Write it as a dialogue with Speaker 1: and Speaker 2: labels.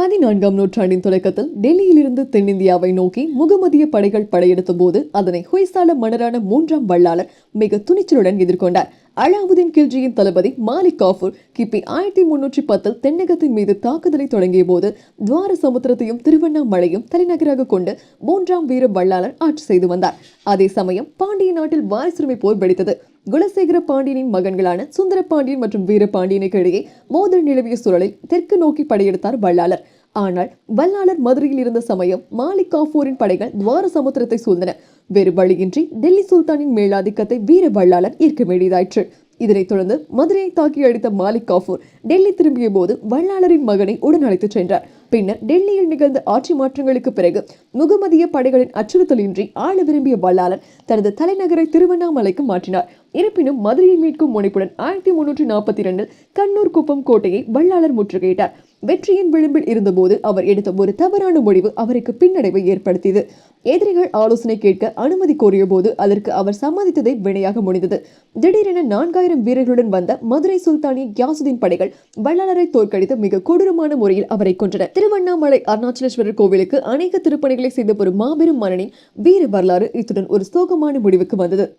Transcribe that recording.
Speaker 1: 14ஆம் நூற்றாண்டின் தொடக்கத்தில் டெல்லியிலிருந்து தென்னிந்தியாவை நோக்கி முகமதிய படைகள் படையெடுத்த போது அதனை ஹொய்சால மன்னரான 3ஆம் வல்லாளர் மிக துணிச்சலுடன் எதிர்கொண்டார். அலாவுதீன் கில்ஜியின் தளபதி மாலிக் காஃபூர் கிபி 1310 தென்னகத்தின் மீது தாக்குதலை தொடங்கிய போது துவார சமுத்திரத்தையும் திருவண்ணாமலையும் தலைநகராக கொண்டு 3ஆம் வீர வல்லாளர் ஆட்சி செய்து வந்தார். அதே சமயம் பாண்டிய நாட்டில் வாரிசுரிமை போர் வெடித்தது. குலசேகர பாண்டியனின் மகன்களான சுந்தர பாண்டியன் மற்றும் வீர பாண்டியனுக்கு இடையே மோதல் நிலவிய சூழலில் தெற்கு நோக்கி படையெடுத்தார் வல்லாளர். ஆனால் வல்லாளர் மதுரையில் இருந்த சமயம் மாலிக் காஃபூரின் படைகள் துவார சமுத்திரத்தை சூழ்ந்தன. வேறு வழியின்றி டெல்லி சுல்தானின் மேலாதிக்கத்தை வீர வல்லாளர் ஏற்க வேண்டியதாயிற்று. இதனைத் தொடர்ந்து மதுரையை தாக்கி அடித்த மாலிக் காஃபூர் டெல்லி திரும்பிய போது வல்லாளரின் மகனை உடன் அழைத்துச் சென்றார். பின்னர் டெல்லியில் நிகழ்ந்த ஆட்சி மாற்றங்களுக்கு பிறகு முகமதிய படைகளின் அச்சுறுத்தலின்றி ஆள விரும்பிய வல்லாளர் தனது தலைநகரை திருவண்ணாமலைக்கு மாற்றினார். இருப்பினும் மதுரையை மீட்கும் முனைப்புடன் 1342 கண்ணூர் குப்பம் கோட்டையை வல்லாளர் முற்றுகையிட்டார். வெற்றியின் விளிம்பில் இருந்தபோது அவர் எடுத்த ஒரு தவறான முடிவு அவருக்கு பின்னடைவை ஏற்படுத்தியது. எதிரிகள் ஆலோசனை கேட்க அனுமதி கோரிய போது அதற்கு அவர் சம்மதித்ததை வினையாக முடிந்தது. திடீரென 4000 வீரர்களுடன் வந்த மதுரை சுல்தானிய கியாசுதீன் படைகள் வல்லாளரை தோற்கடித்து மிக கொடூரமான முறையில் அவரை கொன்றனர். திருவண்ணாமலை அருணாச்சலேஸ்வரர் கோவிலுக்கு அநேக திருப்பணிகளை செய்த ஒரு மாபெரும் மன்னனின் வீர வரலாறு இத்துடன் ஒரு சோகமான முடிவுக்கு வந்தது.